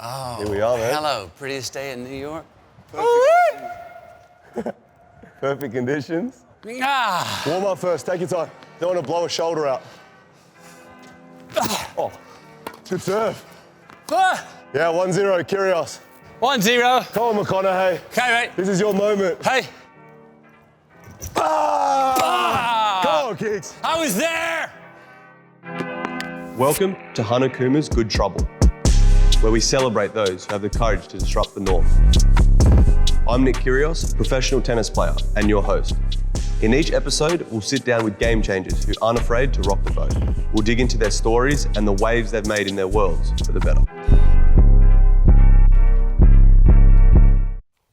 Oh, here we are, man. Hello, prettiest day in New York. Perfect conditions. Ah. Warm up first, take your time. Don't want to blow a shoulder out. Oh, good serve. Ah. Yeah, 1-0, Kyrgios. 1-0. Come on, McConaughey. Okay, mate. This is your moment. Hey. Come on, Kicks. I was there. Welcome to Hanakuma's Good Trouble, where we celebrate those who have the courage to disrupt the norm. I'm Nick Kyrgios, professional tennis player and your host. In each episode, we'll sit down with game changers who aren't afraid to rock the boat. We'll dig into their stories and the waves they've made in their worlds for the better.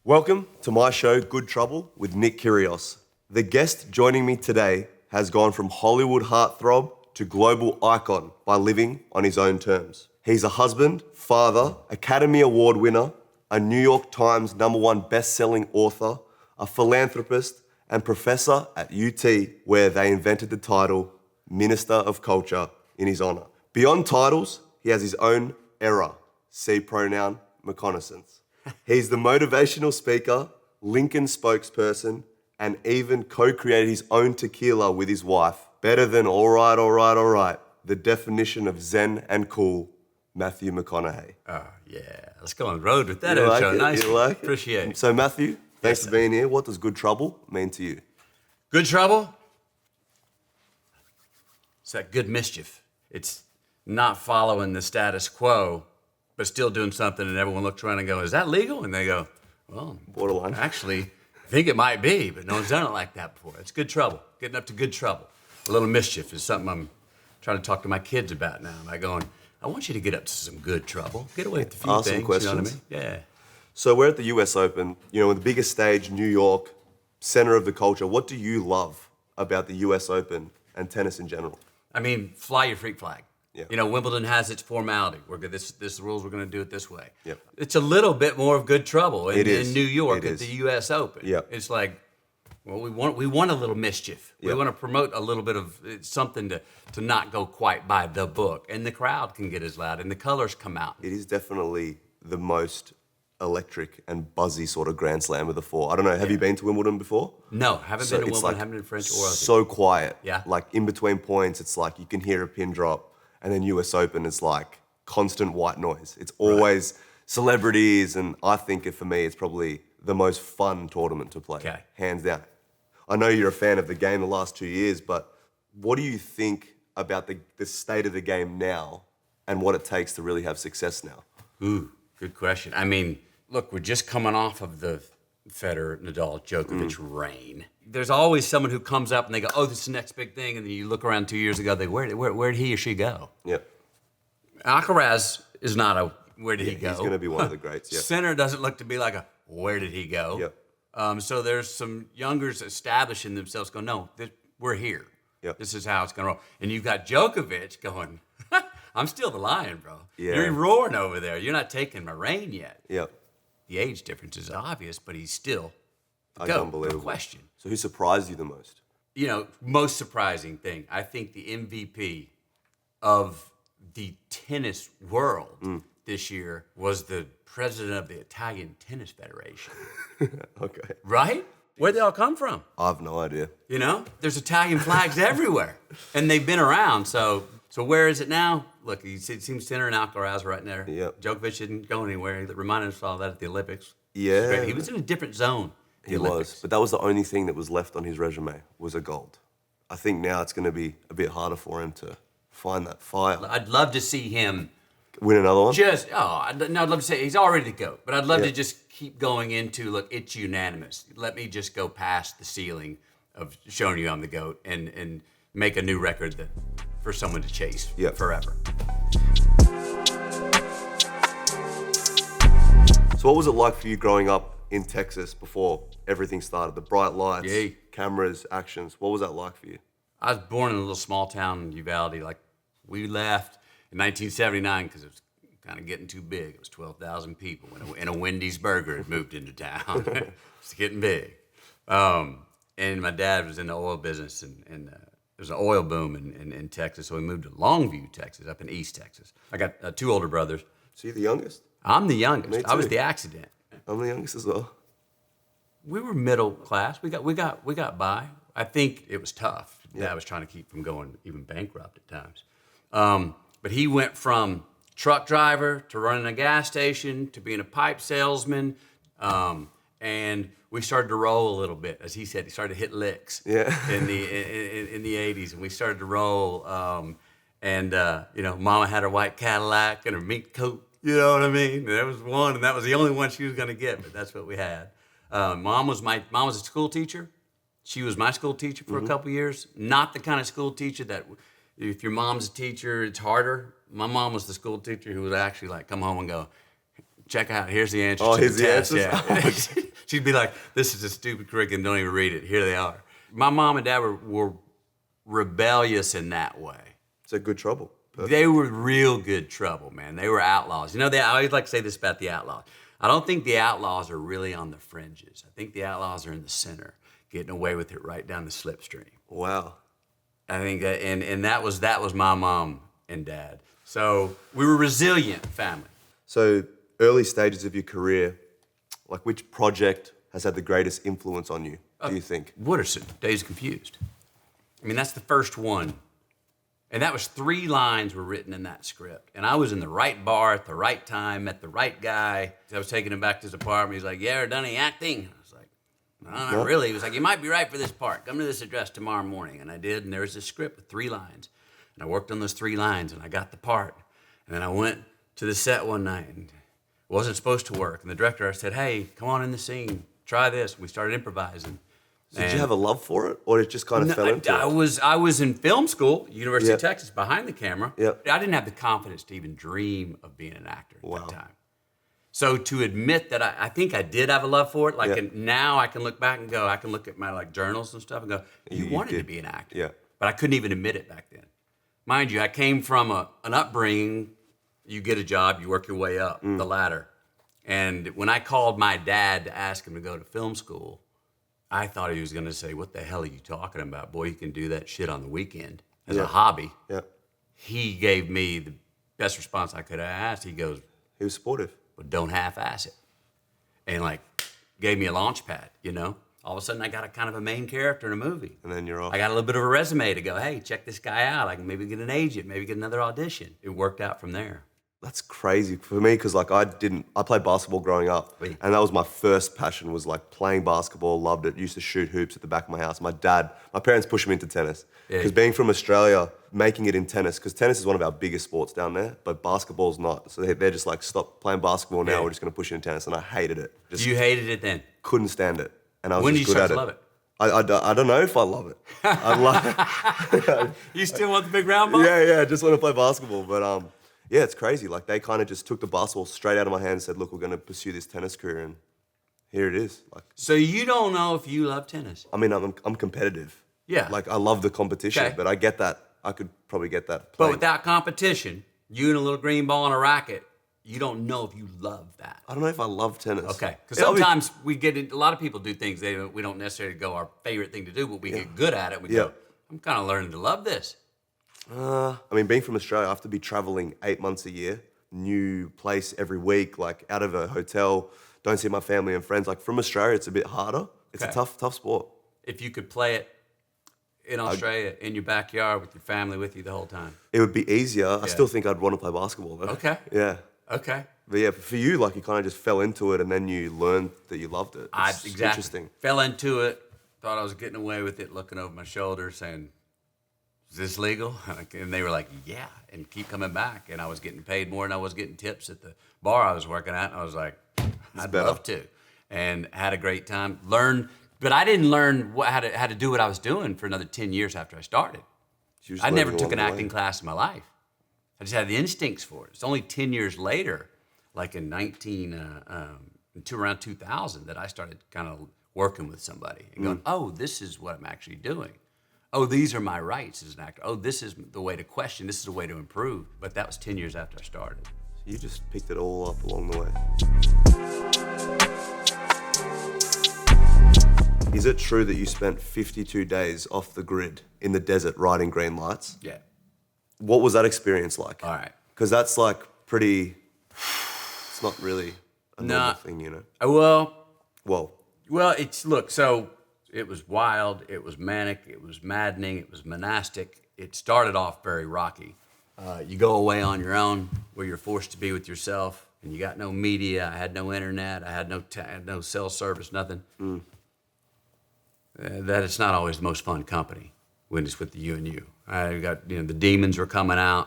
Welcome to my show, Good Trouble, with Nick Kyrgios. The guest joining me today has gone from Hollywood heartthrob to global icon by living on his own terms. He's a husband, father, Academy Award winner, a New York Times #1 best-selling author, a philanthropist, and professor at UT, where they invented the title Minister of Culture in his honor. Beyond titles, he has his own era, see pronoun reconnaissance. He's the motivational speaker, Lincoln spokesperson, and even co-created his own tequila with his wife. Better than all right, the definition of zen and cool, Matthew McConaughey. Oh, yeah. Let's go on the road with that You like intro. it? Nice. You like it? Appreciate it. So Matthew, thanks Yes, for being here. What does good trouble mean to you? Good trouble? It's that good mischief. It's not following the status quo, but still doing something, and everyone looks around and goes, is that legal? And they go, well, Borderline. actually, I think it might be, but no one's done it like that before. It's good trouble. Getting up to good trouble. A little mischief is something I'm trying to talk to my kids about now. By going, I want you to get up to some good trouble. Get away with a few Ask some things, questions. you know what I mean? Yeah. So we're at the US Open, you know, the biggest stage, New York, center of the culture. What do you love about the US Open and tennis in general? I mean, fly your freak flag. Yeah. You know, Wimbledon has its formality. This the rules. We're going to do it this way. Yep. It's a little bit more of good trouble in New York It at is. the U.S. Open. Yep. It's like, well, we want a little mischief. We Yep. want to promote a little bit of something to not go quite by the book, and the crowd can get as loud, and the colors come out. It is definitely the most electric and buzzy sort of Grand Slam of the four. I don't know, have you been to Wimbledon before? No, haven't been to it's Wimbledon, haven't been to French or Aussie. so quiet. Yeah. Like in between points, it's like you can hear a pin drop, and then US Open is like constant white noise. It's always celebrities, and I think for me, it's probably the most fun tournament to play, Okay. hands down. I know you're a fan of the game the last 2 years, but what do you think about the state of the game now and what it takes to really have success now? Ooh, good question. I mean, look, we're just coming off of the Federer, Nadal, Djokovic reign. There's always someone who comes up and they go, oh, this is the next big thing. And then you look around 2 years ago, where did he or she go? Yep. Alcaraz is not a where did he go? He's going to be one of the greats, yeah. Sinner doesn't look to be like a where did he go? Yep. So there's some youngers establishing themselves going, no, we're here. Yep. This is how it's going to roll. And you've got Djokovic going, I'm still the lion, bro. Yeah. You're roaring over there. You're not taking my reign yet. Yep. The age difference is obvious, but he's still the That's GOAT, unbelievable. no question. So who surprised you the most? You know, most surprising thing, I think the MVP of the tennis world this year was the president of the Italian Tennis Federation. Okay. Right? Where'd they all come from? I have no idea. You know, there's Italian flags everywhere, and they've been around. So where is it now? Look, it seems Sinner and Alcaraz right there. Yep. Djokovic didn't go anywhere. He reminded us of all that at the Olympics. Yeah. He was in a different zone. He was, but that was the only thing that was left on his resume was a gold. I think now it's going to be a bit harder for him to find that fire. I'd love to see him Win another one? I'd love to say he's already the GOAT, but I'd love Yeah. to just keep going into, look, it's unanimous. Let me just go past the ceiling of showing you I'm the GOAT and make a new record for someone to chase forever. So what was it like for you growing up in Texas before everything started? The bright lights, Yeah. cameras, actions. What was that like for you? I was born in a little small town in Uvalde. Like, we left in 1979 because it was kind of getting too big. It was 12,000 people. And a Wendy's burger had moved into town. It's getting big. And my dad was in the oil business, and there was an oil boom in Texas, so we moved to Longview, Texas, up in East Texas. I got 2 older brothers. So you're the youngest? I'm the youngest. Me I was too. the accident. I'm the youngest as well. We were middle class. We got by. I think it was tough. Dad was trying to keep from going even bankrupt at times. But he went from truck driver to running a gas station to being a pipe salesman. And we started to roll a little bit. As he said, he started to hit licks in the 80s. And we started to roll. Mama had her white Cadillac and her mink coat. You know what I mean? And there was one, and that was the only one she was going to get, but that's what we had. Mom was a school teacher. She was my school teacher for a couple years. Not the kind of school teacher that, if your mom's a teacher, it's harder. My mom was the school teacher who would actually like come home and go, check out, here's the answers to the test. Yeah. She'd be like, this is a stupid curriculum, don't even read it. Here they are. My mom and dad were rebellious in that way. It's a good trouble. Perfect. They were real good trouble, man. They were outlaws. You know, I always like to say this about the outlaws. I don't think the outlaws are really on the fringes. I think the outlaws are in the center, getting away with it right down the slipstream. Wow. I think that, and that was my mom and dad. So we were a resilient family. So early stages of your career, like which project has had the greatest influence on you, do you think? Wooderson, Days Confused. I mean, that's the first one. And that was 3 lines were written in that script. And I was in the right bar at the right time, met the right guy. I was taking him back to his apartment. He's like, you ever done any acting? I was like, no, not really. He was like, you might be right for this part. Come to this address tomorrow morning. And I did, and there was this script with 3 lines. And I worked on those 3 lines, and I got the part. And then I went to the set one night, and it wasn't supposed to work. And the director said, hey, come on in the scene. Try this. And we started improvising. So did you have a love for it, or it just kind of fell into it? I was in film school, University of Texas, behind the camera. Yep. I didn't have the confidence to even dream of being an actor at that time. So to admit that I think I did have a love for it, and now I can look back and go, I can look at my journals and stuff and go, you wanted to be an actor. Yeah. But I couldn't even admit it back then. Mind you, I came from an upbringing, you get a job, you work your way up the ladder. And when I called my dad to ask him to go to film school, I thought he was going to say, what the hell are you talking about? Boy, you can do that shit on the weekend as a hobby. Yeah. He gave me the best response I could have asked. He goes, He was supportive. but don't half-ass it. And gave me a launch pad, you know? All of a sudden I got a kind of a main character in a movie. And then you're off. I got a little bit of a resume to go, hey, check this guy out. I can maybe get an agent, maybe get another audition. It worked out from there. That's crazy for me because I played basketball growing up, and that was my first passion, was playing basketball. Loved it. Used to shoot hoops at the back of my house. My parents pushed me into tennis because being from Australia, making it in tennis, because tennis is one of our biggest sports down there, but basketball's not. So they're just stop playing basketball now. We're just going to push you into tennis, and I hated it. You hated it then? Couldn't stand it, and I was When just did you good start at to love it? I don't know if I love it. You still want the big round ball? Yeah, I just want to play basketball, but yeah, it's crazy. They kind of just took the basketball straight out of my hand and said, look, we're going to pursue this tennis career, and here it is. So you don't know if you love tennis? I mean, I'm competitive. Yeah. I love the competition, Okay. but I get that. I could probably get that But playing. without competition, you and a little green ball and a racket, you don't know if you love that. I don't know if I love tennis. Okay, because sometimes we get a lot of people do things we don't necessarily go our favorite thing to do, but we get good at it. We go, I'm kind of learning to love this. I mean, being from Australia, I have to be traveling 8 months a year, new place every week, out of a hotel, don't see my family and friends. From Australia, it's a bit harder. It's a tough sport. If you could play it in Australia, in your backyard with your family with you the whole time. It would be easier. I still think I'd want to play basketball, though. Okay. Yeah. Okay. But yeah, for you, you kind of just fell into it and then you learned that you loved it. It's Exactly. interesting. Fell into it, thought I was getting away with it, looking over my shoulder saying, is this legal? And they were like, yeah, and keep coming back. And I was getting paid more than I was getting tips at the bar I was working at. And I was like, I'd love to. And had a great time. Learned, but I didn't learn how to do what I was doing for another 10 years after I started. I never took an acting class in my life. I just had the instincts for it. It's only 10 years later, in around 2000, that I started kind of working with somebody and going, oh, this is what I'm actually doing. Oh, these are my rights as an actor. Oh, this is the way to question. This is the way to improve. But that was 10 years after I started. You just picked it all up along the way. Is it true that you spent 52 days off the grid in the desert riding Greenlights? Yeah. What was that experience like? All right. Because that's pretty It's not really a Nah. normal thing, you know. Well, Well, so it was wild, it was manic, it was maddening, it was monastic. It started off very rocky. You go away on your own, where you're forced to be with yourself, and you got no media. I had no internet. I had no cell service, nothing. That it's not always the most fun company when it's with you and you. I got, the demons were coming out,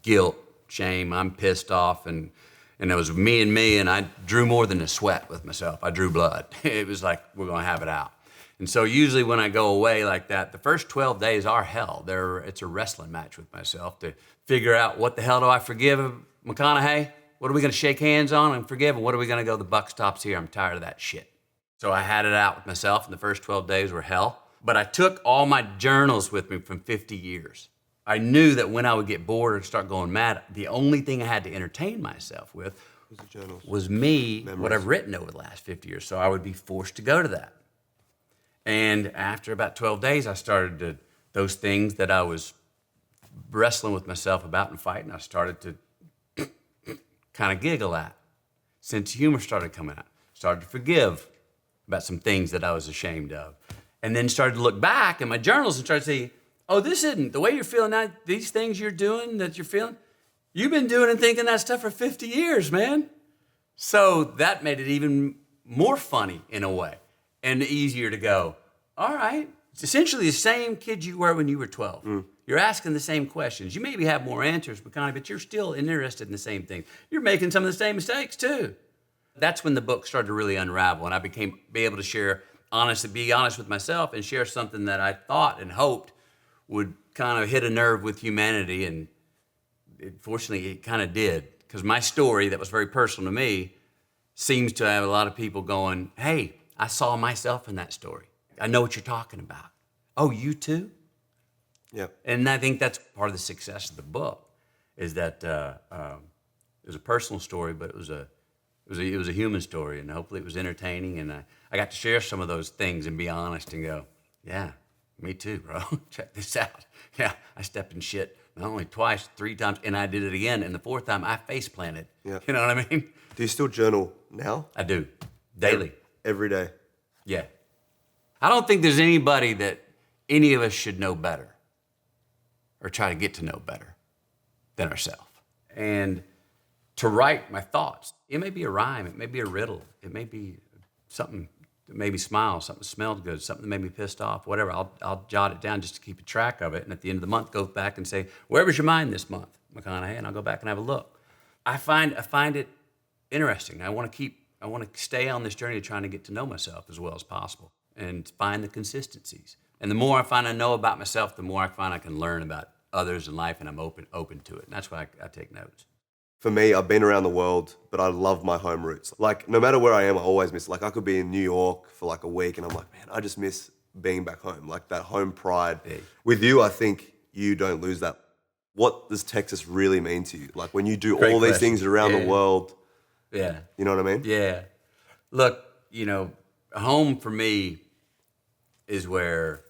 guilt, shame. I'm pissed off, and it was me, and I drew more than a sweat with myself. I drew blood. It was like, we're gonna have it out. And so usually when I go away like that, the first 12 days are hell. It's a wrestling match with myself to figure out, what the hell do I forgive McConaughey? What are we gonna shake hands on and forgive? And what are we gonna go, the buck stops here? I'm tired of that shit. So I had it out with myself, and the first 12 days were hell. But I took all my journals with me from 50 years. I knew that when I would get bored or start going mad, the only thing I had to entertain myself with was me, what I've written over the last 50 years. So I would be forced to go to that. And after about 12 days, I started to, those things that I was wrestling with myself about and fighting, I started to kind of giggle at. Sense of humor started coming out. Started to forgive about some things that I was ashamed of. And then started to look back in my journals and started to say, oh, this isn't, the way you're feeling now, these things you're doing that you're feeling, you've been doing and thinking that stuff for 50 years, man. So that made it even more funny in a way and easier to go, all right, it's essentially the same kid you were when you were 12. You're asking the same questions. You maybe have more answers, McConaughey, but you're still interested in the same things. You're making some of the same mistakes too. That's when the book started to really unravel, and I be able to be honest with myself and share something that I thought and hoped would kind of hit a nerve with humanity, and fortunately it kind of did, because my story that was very personal to me seems to have a lot of people going, hey, I saw myself in that story. I know what you're talking about. Oh, you too? yeah. And I think that's part of the success of the book, is that it was a personal story, but it was a human story, and hopefully it was entertaining, and I got to share some of those things and be honest and go, yeah, me too, bro. Check this out. Yeah, I stepped in shit not only twice, 3 times, and I did it again, and the 4th time I face planted. Yeah. You know what I mean? Do you still journal now? I do, daily. Every day. Yeah. I don't think there's anybody that any of us should know better or try to get to know better than ourselves. And to write my thoughts, it may be a rhyme, it may be a riddle, it may be something that made me smile, something that smelled good, something that made me pissed off, whatever. I'll jot it down just to keep a track of it. And at the end of the month, go back and say, where was your mind this month, McConaughey? And I'll go back and have a look. I find it interesting. I want to stay on this journey of trying to get to know myself as well as possible and find the consistencies. And the more I find I know about myself, the more I find I can learn about others in life, and I'm open to it. And that's why I take notes. For me, I've been around the world, but I love my home roots. Like, no matter where I am, I always miss, like, I could be in New York for like a week, and I'm like, man, I just miss being back home, like that home pride. Yeah. With you, I think you don't lose that. What does Texas really mean to you? Like, when you do Great all these question. things around the world, Yeah. you know what I mean? Yeah. Look, home for me is where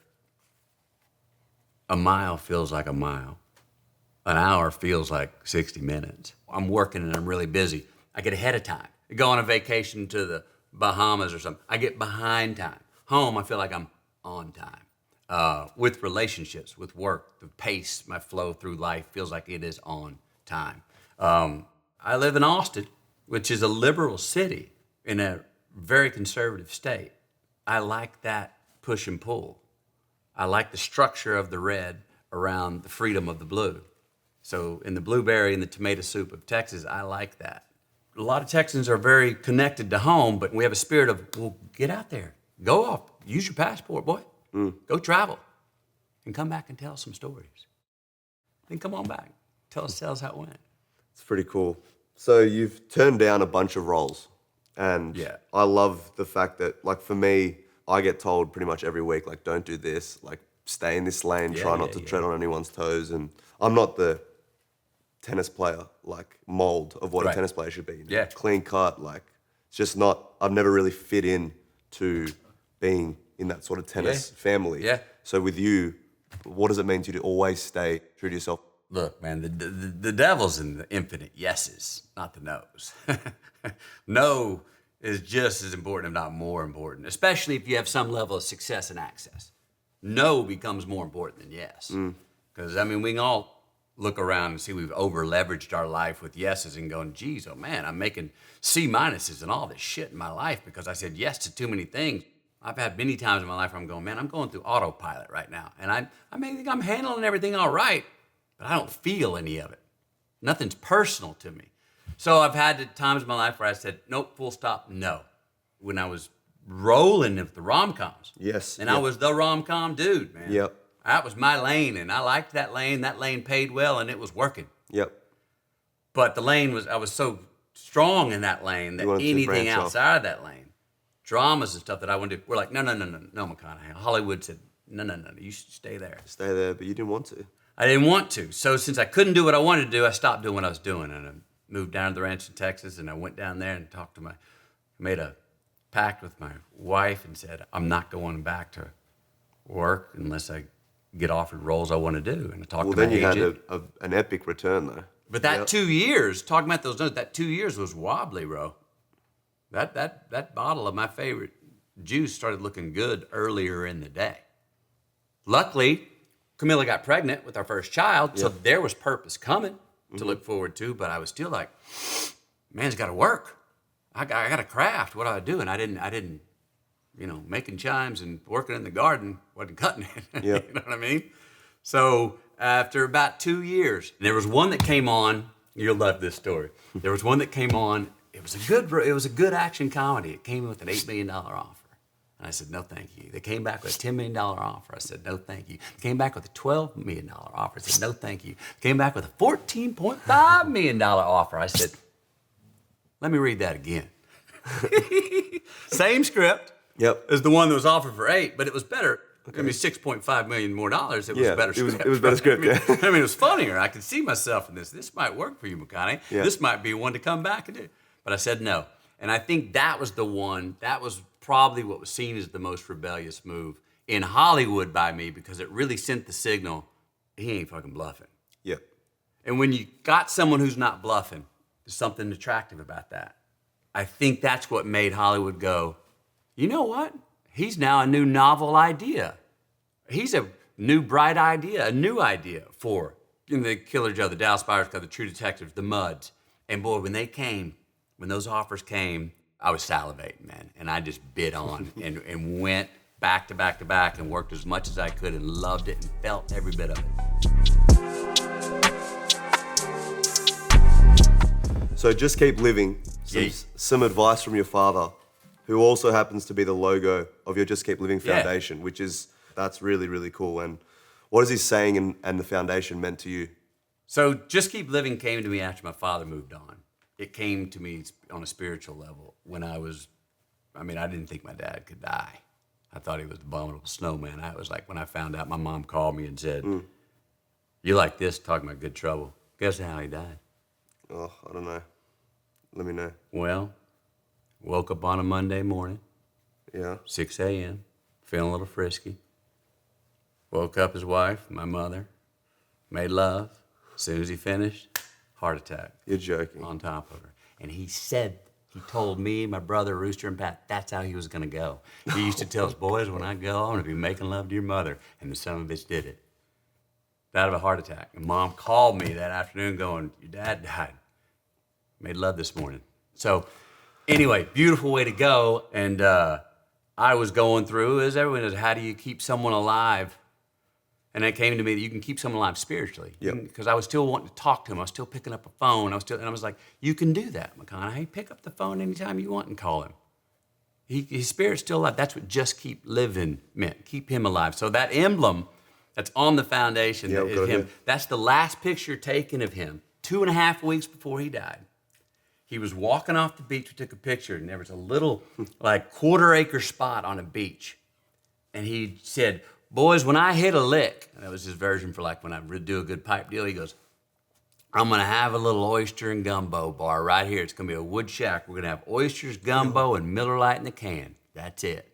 a mile feels like a mile. An hour feels like 60 minutes. I'm working and I'm really busy. I get ahead of time. I go on a vacation to the Bahamas or something. I get behind time. Home, I feel like I'm on time. With relationships, with work, the pace, my flow through life feels like it is on time. I live in Austin, which is a liberal city in a very conservative state. I like that push and pull. I like the structure of the red around the freedom of the blue. So in the blueberry and the tomato soup of Texas, I like that. A lot of Texans are very connected to home, but we have a spirit of, well, get out there, go off, use your passport, boy. Go travel and come back and tell some stories. Then come on back, tell us how it went. It's pretty cool. So you've turned down a bunch of roles, and Yeah. I love the fact that, like, for me, I get told pretty much every week, like, don't do this, like, stay in this lane, try not to tread on anyone's toes. And I'm not the tennis player, like, mold of what a tennis player should be. Yeah. Clean cut, like, it's just not, I've never really fit in to being in that sort of tennis family. Yeah. So with you, what does it mean to you to always stay true to yourself? Look, man, the devil's in the infinite yeses, not the no's. No is just as important, if not more important, especially if you have some level of success and access. No becomes more important than yes. Because, I mean, we can all look around and see we've over-leveraged our life with yeses and going, geez, oh man, I'm making C minuses and all this shit in my life because I said yes to too many things. I've had many times in my life where I'm going, man, I'm going through autopilot right now. And I may think I'm handling everything all right, but I don't feel any of it. Nothing's personal to me. So I've had times in my life where I said, nope, full stop, no. When I was rolling with the rom-coms. Yes. And I was the rom-com dude, man. Yep. That was my lane, and I liked that lane. That lane paid well, and it was working. Yep. But the lane was, I was so strong in that lane that anything outside of that lane, dramas and stuff that I wanted to do, we're like, no, McConaughey. Hollywood said, no, you should stay there. Stay there, but you didn't want to. I didn't want to. So since I couldn't do what I wanted to do, I stopped doing what I was doing, and I moved down to the ranch in Texas, and I went down there and made a pact with my wife and said, I'm not going back to work unless I get offered roles I want to do. And I talked to my agent. Well, then you had an epic return, though. But that 2 years, talking about those notes, that 2 years was wobbly, bro. That bottle of my favorite juice started looking good earlier in the day. Luckily, Camilla got pregnant with our first child, so there was purpose coming to look forward to, but I was still like, man's got to work. I got to craft. What do I do? And I didn't, making chimes and working in the garden wasn't cutting it. Yep. You know what I mean? So after about 2 years, there was one that came on. You'll love this story. There was one that came on. It was a good action comedy. It came with an $8 million offer. And I said, no, thank you. They came back with a $10 million offer. I said, no, thank you. They came back with a $12 million offer. I said, no, thank you. They came back with a $14.5 million offer. I said, let me read that again. Same script as the one that was offered for $8 million, but it was better. Okay. I mean, $6.5 million more. It was a better script. It was better script, I mean, it was funnier. I could see myself in this. This might work for you, McConaughey. Yeah. This might be one to come back and do. But I said no. And I think that was the one, that was probably what was seen as the most rebellious move in Hollywood by me, because it really sent the signal, he ain't fucking bluffing. Yep. And when you got someone who's not bluffing, there's something attractive about that. I think that's what made Hollywood go, you know what? He's now a new novel idea. He's a new bright idea, a new idea for the Killer Joe, the Dallas Buyers Club, the True Detectives, the Muds. And boy, when those offers came, I was salivating, man. And I just bid on and went back to back to back and worked as much as I could and loved it and felt every bit of it. So just keep living. Some advice from your father, who also happens to be the logo of your Just Keep Living Foundation, that's really, really cool. And what is he saying and the foundation meant to you? So Just Keep Living came to me after my father moved on. It came to me on a spiritual level when I didn't think my dad could die. I thought he was the abominable snowman. I was like, when I found out, my mom called me and said, you like this, talking about good trouble. Guess how he died? Oh, I don't know. Let me know. Well, woke up on a Monday morning, 6 a.m., feeling a little frisky. Woke up his wife, my mother, made love. As soon as he finished, heart attack. You're joking. On top of her. And he told me, my brother, Rooster, and Pat, that's how he was going to go. He used to tell us, boys, when I go, I'm going to be making love to your mother. And the son of a bitch did it. Died of a heart attack. And Mom called me that afternoon going, your dad died. Made love this morning. So anyway, beautiful way to go. And I was going through, as everyone is, how do you keep someone alive? And it came to me that you can keep someone alive spiritually. Because I was still wanting to talk to him. I was still picking up a phone. And I was like, you can do that, McConaughey. Pick up the phone anytime you want and call him. His spirit's still alive. That's what Just Keep Living meant. Keep him alive. So that emblem that's on the foundation is him. That's the last picture taken of him 2.5 weeks before he died. He was walking off the beach. We took a picture, and there was a little, quarter-acre spot on a beach. And he said, boys, when I hit a lick, and that was his version for when I do a good pipe deal, he goes, I'm going to have a little oyster and gumbo bar right here. It's going to be a wood shack. We're going to have oysters, gumbo, and Miller Lite in the can. That's it.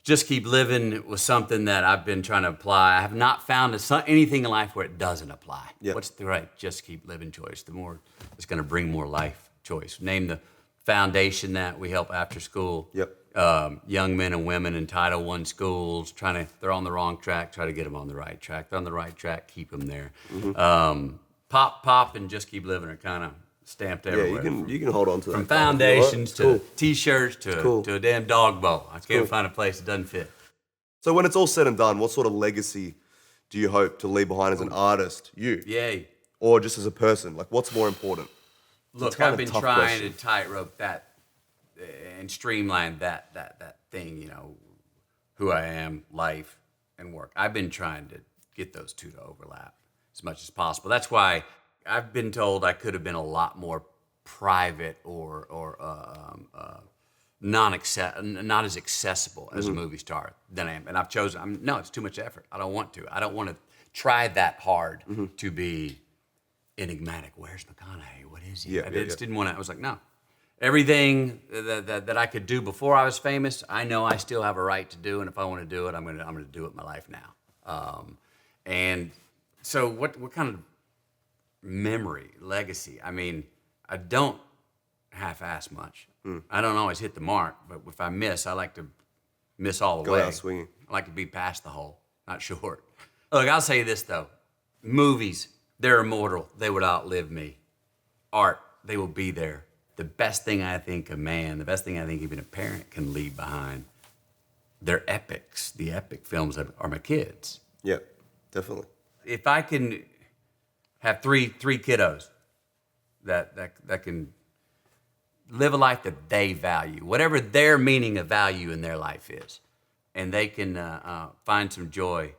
just keep living was something that I've been trying to apply. I have not found anything in life where it doesn't apply. Yep. What's the right just keep living choice? The more it's going to bring more life choice. Name the foundation that we help after school. Yep. Young men and women in Title I schools they're on the wrong track, try to get them on the right track. They're on the right track, keep them there. Pop, and just keep living are kind of stamped everywhere. Yeah, you can hold on to that. From foundations to Cool. T-shirts to a damn dog bowl. I can't find a place that doesn't fit. So when it's all said and done, what sort of legacy do you hope to leave behind as an artist? You? Yay. Or just as a person? Like, what's more important? Look, I've been trying to tightrope that and streamline that thing, who I am, life, and work. I've been trying to get those two to overlap as much as possible. That's why I've been told I could have been a lot more private or not as accessible as a movie star than I am. And I've chosen, no, it's too much effort. I don't want to. I don't want to try that hard to be enigmatic. Where's McConaughey? What is he? I just didn't want to. I was like, no. Everything that I could do before I was famous, I know I still have a right to do, and if I want to do it, I'm gonna do it in my life now. And so, what kind of memory, legacy? I mean, I don't half-ass much. I don't always hit the mark, but if I miss, I like to miss all the Go way. out swinging. I like to be past the hole, not short. Look, I'll say this though: movies, they're immortal. They would outlive me. Art, they will be there. The best thing I think a man, the best thing I think even a parent can leave behind, they're epics. The epic films are my kids. Yeah, definitely. If I can have three kiddos that can live a life that they value, whatever their meaning of value in their life is, and they can find some joy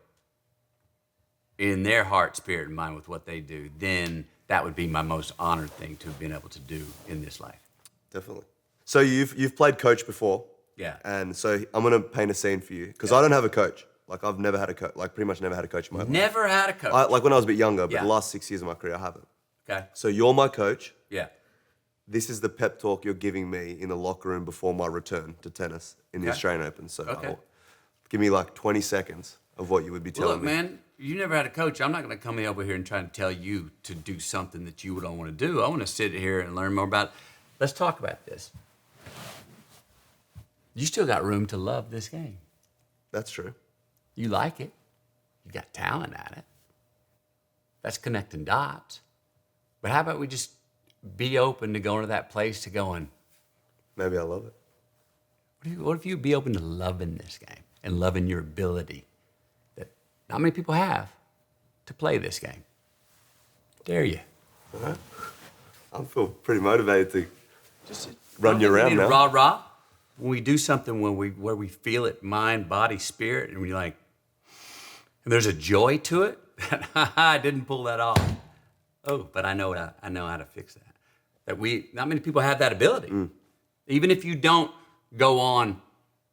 in their heart, spirit, and mind with what they do, then that would be my most honored thing to have been able to do in this life. Definitely. So you've played coach before. Yeah. And so I'm gonna paint a scene for you because I don't have a coach. Like I've never had a coach. Like pretty much never had a coach in my life. Never had a coach. Like when I was a bit younger, but Yeah. the last 6 years of my career I haven't. Okay. So you're my coach. Yeah. This is the pep talk you're giving me in the locker room before my return to tennis in the Okay. Australian Open. So Okay. give me like 20 seconds of what you would be Well, telling look, me. man, you never had a coach. I'm not going to come over here and try to tell you to do something that you don't want to do. I want to sit here and learn more about it. Let's talk about this. You still got room to love this game. That's true. You like it. You got talent at it. That's connecting dots. But how about we just be open to going to that place to going, Maybe I love it. what if you be open to loving this game and loving your ability that not many people have to play this game? Dare you? I feel pretty motivated to Just run you don't think we around need a now. rah-rah. When we do something where we feel it, mind, body, spirit, and we're like, and there's a joy to it. I didn't pull that off. Oh, but I know how to fix that. Not many people have that ability. Even if you don't go on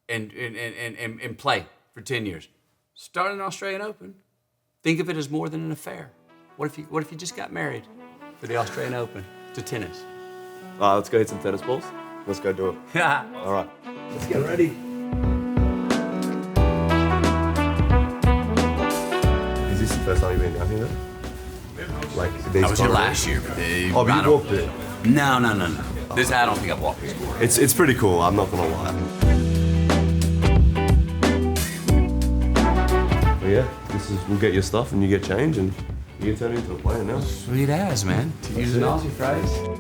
and play for 10 years, start an Australian Open. Think of it as more than an affair. What if you just got married for the Australian Open to tennis? All right, let's go hit some tennis balls. Let's go do it. All right, let's get ready. Is this the first time you've been down here though? Like these I was here corridors? last year, but Oh, but you walked it. No. I don't think I've walked this course. It's pretty cool, I'm not gonna lie. But yeah, we'll get your stuff and you get change and you get turned into a player now. Sweet ass, man. To use an Aussie phrase.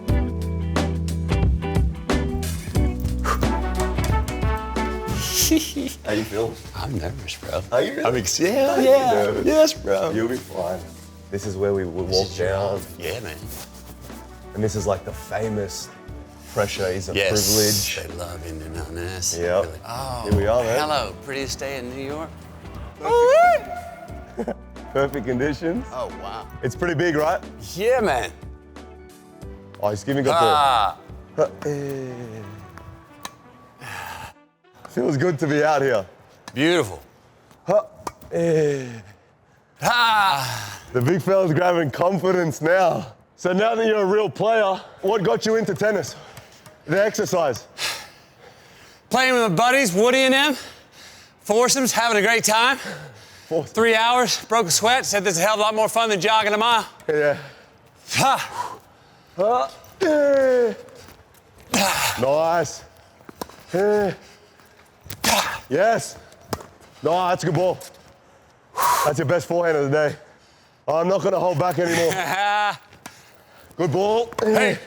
How you feeling? I'm nervous, bro. Are you really? I'm excited. Yeah. Yes, bro. You'll be fine. This is where we walk down. Yeah, man. And this is like the famous pressure is a Yes. privilege. They love ending on this. Yep. Really. Oh, Here we are, man. Hello. Prettiest day in New York. Perfect conditions. Oh, wow. It's pretty big, right? Yeah, man. Oh, he's giving got Ah. the... Feels good to be out here. Beautiful. Ah. The big fella's grabbing confidence now. So now that you're a real player, what got you into tennis? The exercise. Playing with my buddies, Woody and them. Foursomes, having a great time. 3 hours, broke a sweat, said this is a hell of a lot more fun than jogging a mile. Yeah. Ha. Nice. Yes. No, that's a good ball. That's your best forehand of the day. I'm not going to hold back anymore. Good ball. Hey.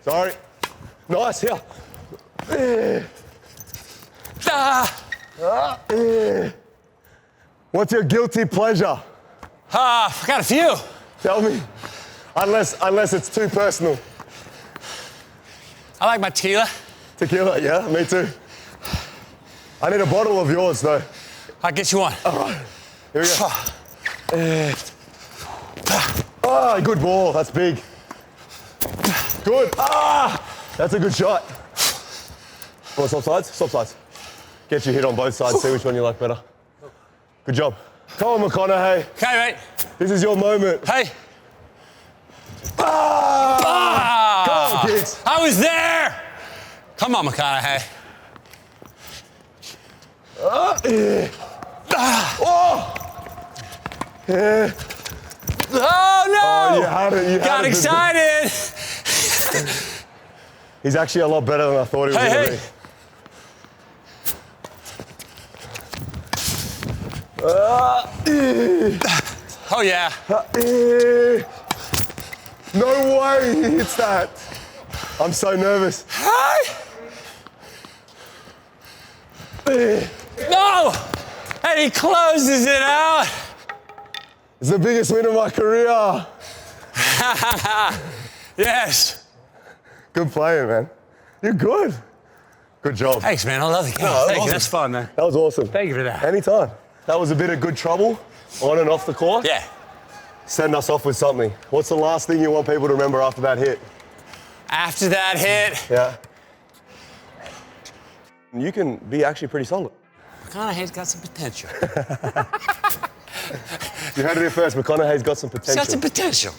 Sorry. Nice, yeah. What's your guilty pleasure? I got a few. Tell me. Unless it's too personal. I like my tequila. Tequila, yeah, me too. I need a bottle of yours, though. I'll get you one. All right, here we go. Good ball, that's big. Good, that's a good shot. Want swap sides? Swap sides. Get your hit on both sides, see which one you like better. Good job. Come on, McConaughey. Okay, mate. This is your moment. Hey. Come on, kids. I was there. Come on, McConaughey. Oh! Oh, no! Oh, you had it. You had Got it. excited. He's actually a lot better than I thought he was going to be. Oh, yeah. No way he hits that. I'm so nervous. No! And he closes it out. It's the biggest win of my career. Yes. Good playing, man. You're good. Good job. Thanks, man. I love the game. No, Thank you. awesome. That's fun, man. That was awesome. Thank you for that. Anytime. That was a bit of good trouble on and off the court. Yeah. Send us off with something. What's the last thing you want people to remember after that hit? After that hit, Yeah. You can be actually pretty solid. McConaughey's got some potential. You heard it here first. McConaughey's got some He's potential. got some potential.